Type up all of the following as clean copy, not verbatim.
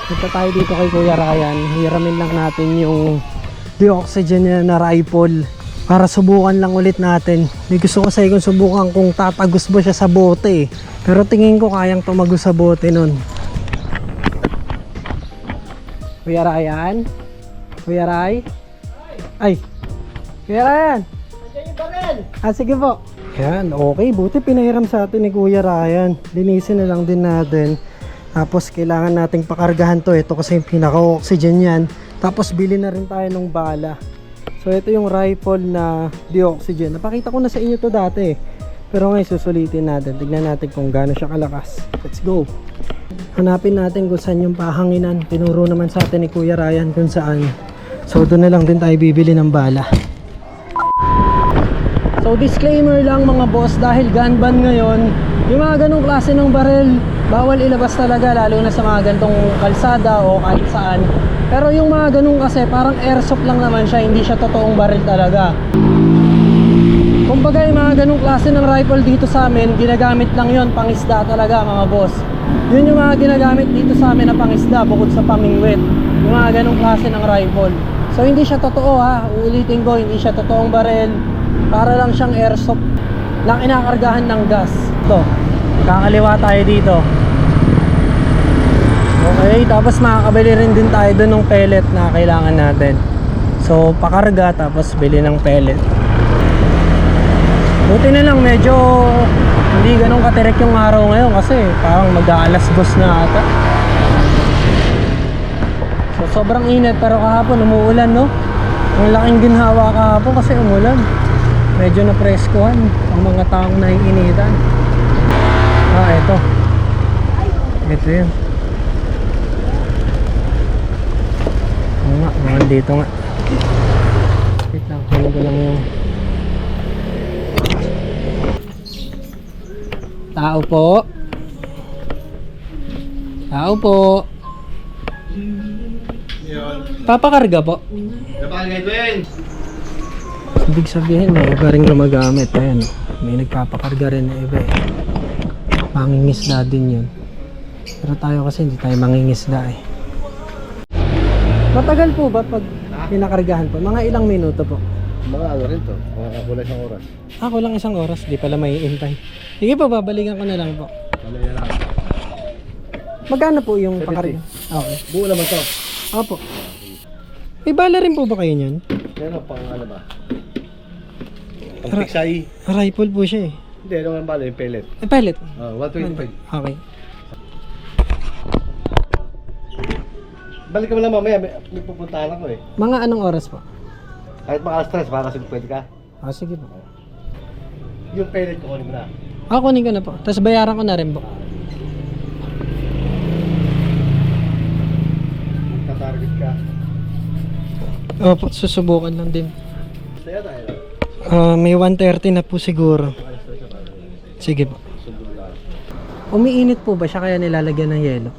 Punta tayo dito kay Kuya Ryan. Hiramin lang natin yung oxygen niya na rifle para subukan lang ulit natin. May gusto ko sa kung subukan kung tatagos ba siya sa bote, pero tingin ko kayang tumagos sa bote nun. Kuya Ryan? Kuya Ray? Ay! Kuya Ryan! Sige po. Yan, okay. Buti pinahiram sa atin ni Kuya Ryan. Linisin na lang din natin. Tapos kailangan nating pakargahan to. Ito kasi yung pinaka-oxygen yan. Tapos bili na rin tayo ng bala. So ito yung rifle na di-oxygen. Napakita ko na sa inyo to dati. Pero ngayon susulitin natin. Tignan natin kung gaano siya kalakas. Let's go. Hanapin natin kung saan yung pahanginan. Tinuro naman sa atin ni Kuya Ryan kung saan. So doon na lang din tayo bibili ng bala. So disclaimer lang mga boss, dahil gun ban ngayon, yung mga ganong klase ng barel bawal ilabas talaga, lalo na sa mga gantong kalsada o kahit saan. Pero yung mga ganong kasi parang airsoft lang naman siya, hindi siya totoong baril talaga. Kumbaga yung mga ganong klase ng rifle dito sa amin, ginagamit lang yon, pangisda talaga mga boss. Yun yung mga ginagamit dito sa amin na pangisda bukod sa pamingwit, yung mga ganong klase ng rifle. So hindi siya totoo ha, uulitin ko, hindi siya totoong baril. Para lang siyang airsoft na kinakargahan ng gas. Ito, kakaliwa tayo dito. Okay, tapos makakabili rin din tayo doon ng pellet na kailangan natin. So pakarga tapos bili ng pellet. Buti na lang medyo hindi ganun katirik yung araw ngayon kasi parang mag-aalas 2 na ata. So sobrang init, pero kahapon umuulan, no? Ang laking ginhawa kahapon kasi umulan. Medyo napreskuhan ang mga taong naiinitan. Ito. Ito yun. Oo nga, mga dito nga. Wait lang, kunin ko lang yung tao po. Tao po. Papakarga po. Napakarga din. Ibig sabihin may iba rin gumagamit. Ayan, may nagpapakarga rin na iba eh. Mangingisda din yun. Pero tayo kasi hindi tayo mangingisda eh. Matagal po ba pag pinakargahan po? Mga ilang minuto po? Mga ano rin to, mga kulang isang oras. Kulang isang oras, di pala may intay. Sige po, babalikan ko na lang po. Wala yan lang. Magkano po yung 70. pakarga? Okay. Buo naman to. Opo. May bala rin po ba kayo niyan? Yan pang ano ba? Pang piksay. Rifle po siya eh. Hindi, ano nga bala yung pellet. Pellet? 125. Okay. Balik ka mo lang mamaya, may pupuntahan ako eh. Mga anong oras po? Kahit mga stress, para sa pwede ka. Sige po. Yung pellet ko kunin mo na. Kunin ko na po. Tapos bayaran ko na rin po. Tatarget ka. Opo, susubukan lang din. Saya tayo. May 130 na po siguro. Sige po. Umiinit po ba siya kaya nilalagyan ng yelo?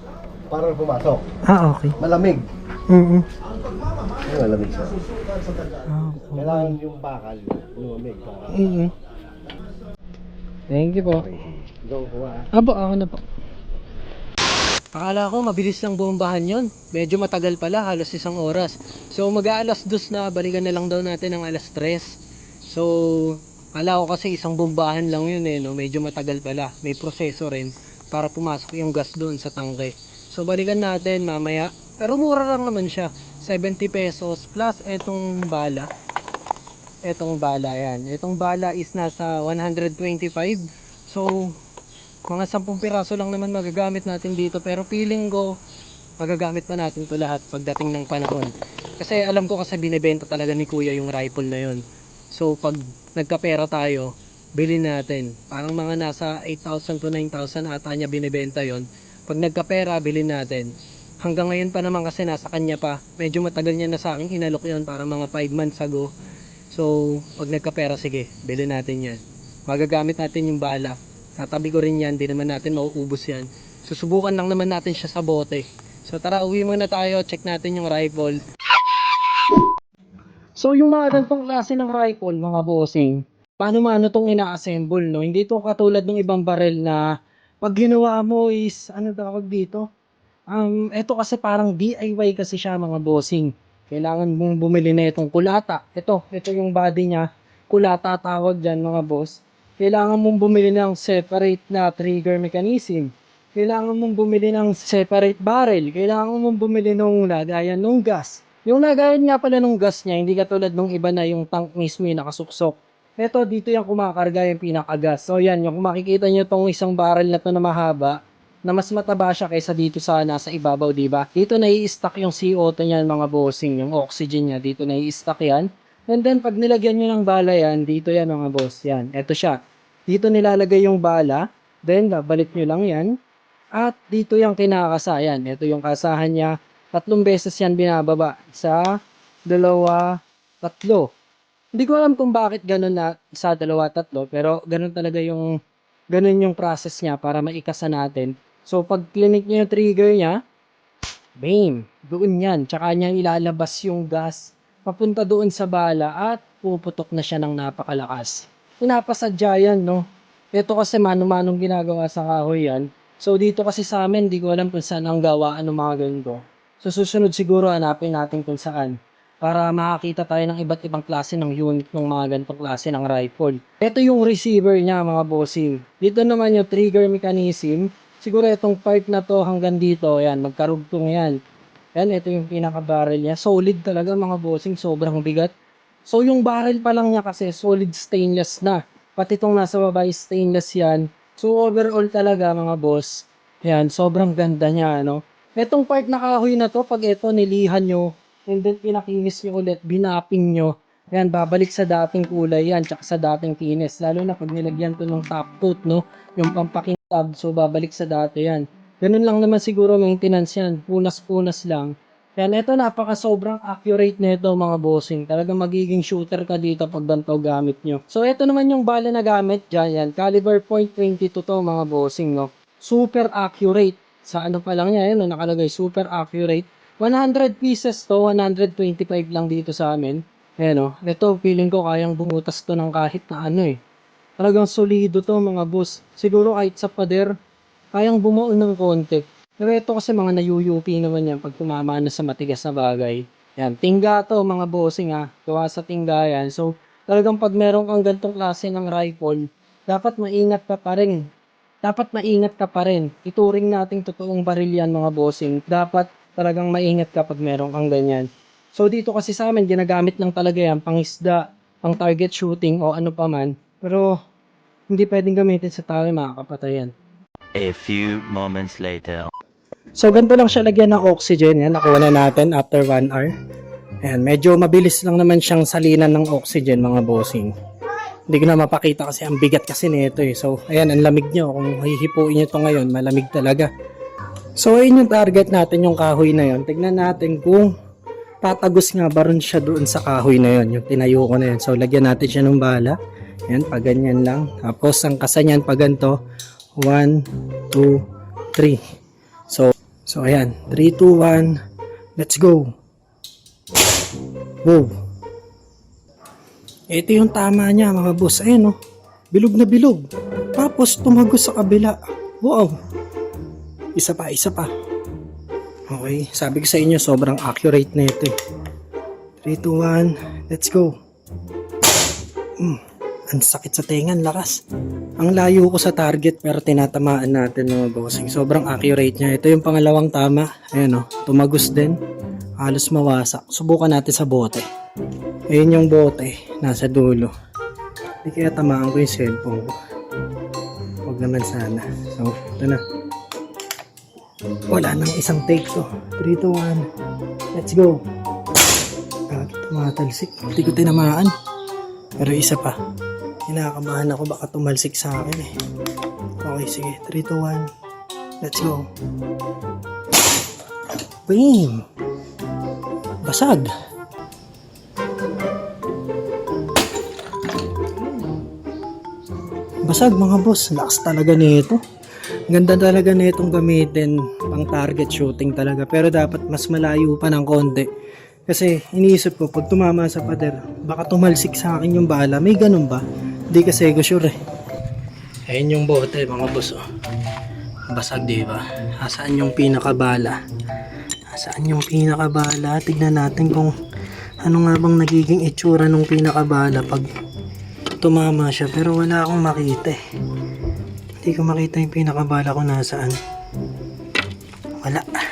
Para pumasok. Okay. Malamig. Mm-mm. Yung malamig siya. Okay. Kailangan yung bakal, lumamig. Mm-mm. Thank you po. Go, kuha. Ako na po. Akala ko mabilis lang bombahan yon. Medyo matagal pala, halos 1 oras. So mag-aalas 2 na, balikan na lang daw natin ng alas 3. So akala ko kasi isang bombahan lang yun eh, no? Medyo matagal pala. May proseso rin para pumasok yung gas doon sa tangke. So balikan natin mamaya. Pero mura lang naman siya. 70 pesos plus etong bala. Etong bala yan. Etong bala is nasa 125. So mga 10 piraso lang naman magagamit natin dito, pero feeling ko magagamit pa natin to lahat pagdating ng panahon. Kasi alam ko kasi binebenta talaga ni Kuya yung rifle na yun. So pag nagkapera tayo, bilhin natin. Parang mga nasa 8,000 to 9,000 ata niya binebenta yon. Pag nagkapera, bilhin natin. Hanggang ngayon pa naman kasi nasa kanya pa. Medyo matagal niya na sa akin, hinalok yun para mga 5 months ago. So pag nagkapera, sige, bilhin natin yan. Magagamit natin yung bala. Tatabi ko rin yan, di naman natin mauubos yan. Susubukan lang naman natin siya sa bote. So tara, uwi muna tayo, check natin yung rifle. So yung mga ganitong klase ng rifle mga bossing, paano maano tong ina-assemble, no? Hindi to katulad ng ibang barel na pag ginawa mo is, ano tawag dito? Eto kasi parang DIY kasi siya mga bossing. Kailangan mong bumili na itong kulata. Ito yung body niya. Kulata tawag dyan mga boss. Kailangan mong bumili ng separate na trigger mechanism. Kailangan mong bumili ng separate barrel. Kailangan mong bumili ng lagayan ng gas. Yung lagayan nga pala ng gas niya, hindi katulad nung iba na yung tank mismo yung nakasuksok. Ito, dito yung kumakarga yung pinakagas. So yan, yung kung makikita nyo tong isang barrel na to na mahaba, na mas mataba siya kaysa dito sa nasa ibabaw, di ba? Dito nai-stack yung CO2 niyan mga bossing, yung oxygen niya, dito nai-stack yan. And then pag nilagyan niyo ng bala yan, dito yan mga boss, yan. Ito siya. Dito nilalagay yung bala, then babalik niyo lang yan. At dito yung kinakasa, yan. Ito yung kasahan niya. 3 beses yan binababa. Sa 2, 3. Hindi ko alam kung bakit ganun na sa 2, 3, pero ganun talaga ganun yung process niya para maikasa natin. So, pag clinic niyo yung trigger niya, bam! Doon yan. Tsaka niya ilalabas yung gas papunta doon sa bala at puputok na siya ng napakalakas. Pinapasadya yan, no? Ito kasi mano-manong ginagawa sa kahoy yan. So, dito kasi sa amin, di ko alam kung saan ang gawaan ng mga ganito. So, susunod siguro hanapin natin kung saan para makakita tayo ng iba't ibang klase ng unit ng mga ganitong klase ng rifle. Ito yung receiver niya mga bossing. Dito naman yung trigger mechanism. Siguro itong part na to hanggang dito, yan, magkarugtong yan. Yan, ito yung pinaka-barrel niya. Solid talaga mga bossing, sobrang bigat. So yung barrel pa lang niya kasi solid stainless na. Pati itong nasa baba is stainless yan. So overall talaga mga boss, yan, sobrang ganda niya, no? Itong part na kahoy na to, pag ito nilihan nyo, and then pinakinis nyo ulit, binapping nyo, yan, babalik sa dating kulay yan, tsaka sa dating kinis. Lalo na pag nilagyan to ng top coat, no? Yung pampakintab, so babalik sa dati yan. Ganun lang naman siguro maintenance yan, punas-punas lang. Yan, ito napaka sobrang accurate nito mga bossing. Talagang magiging shooter ka dito pag ganito gamit nyo. So ito naman yung bala na gamit dyan, yan. Caliber .22 to mga bossing, no? Super accurate. Sa ano pa lang niya, yun, no, nakalagay super accurate. 100 pieces to, 125 lang dito sa amin. Ayan o, ito feeling ko kayang bumutas to ng kahit na ano eh. Talagang solido to mga boss. Siguro kahit sa pader, kayang bumuo ng konti. Pero ito kasi mga nayuyupi naman yan pag tumama na sa matigas na bagay. Yan, tingga to mga bossing ha. Gawa sa tingga yan. So, talagang pag meron kang gantong klase ng rifle, dapat maingat ka pa rin. Dapat maingat ka pa rin. Ituring nating totoong baril yan mga bossing. Dapat talagang maingat ka pag meron kang ganyan. So dito kasi sa amin, ginagamit lang talaga yan pang isda, pang target shooting o ano pa man. Pero hindi pwedeng gamitin sa tao yung makakapatay yan. A few moments later. So ganito lang siya lagyan ng oxygen. Yan, nakuha na natin after 1 hour. Ayan, medyo mabilis lang naman siyang salinan ng oxygen mga bossing. Hindi ko na mapakita kasi ang bigat kasi nito eh. So ayan, ang lamig nyo. Kung hihipuin nyo ito ngayon, malamig talaga. So ayun yung target natin, yung kahoy na yun. Tignan natin kung tatagos nga ba rin siya doon sa kahoy na yun. Yung tinayo ko na yun. So lagyan natin siya ng bala. Ayan, pag ganyan lang. Tapos ang kasa niyan pag ganito, 1, 2, 3. So ayan, 3, 2, 1, let's go. Wow. Ito yung tama niya mga boss. Ayan oh, bilog na bilog. Tapos tumagos sa kabila. Wow. Isa pa. Okay, sabi ko sa inyo sobrang accurate na ito eh. 3, 2, 1, let's go. Ang sakit sa tenga, lakas. Ang layo ko sa target pero tinatamaan natin mga bossing. Sobrang accurate niya. Ito yung pangalawang tama. Ayan o, tumagos din. Halos mawasak. Subukan natin sa bote. Ayun yung bote. Nasa dulo. Hindi kaya tamaan ko yung cellphone ko. Huwag naman sana. So, ito na. Wala nang isang take to. 3, 2, 1. Let's go. Tumatalsik. Hindi ko tinamaan. Pero isa pa. Kinakabahan ako baka tumalsik sa akin eh. Okay, sige. 3, 2, 1. Let's go. Bam! Basag. Basag mga boss. Lakas talaga nito. Ganda talaga nitong gamitin pang target shooting talaga. Pero dapat mas malayo pa ng konti. Kasi iniisip ko, pag tumama sa pader, baka tumalsik sa akin yung bala. May ganun ba? Di kasi ko sure eh. Ayun yung bote mga boss oh. Basag diba? Asaan yung pinakabala? Asaan yung pinakabala? Tignan natin kung ano nga bang nagiging itsura nung pinakabala pag tumama siya. Pero wala akong makita eh. Hindi ko makita yung pinakabala ko nasaan. Wala.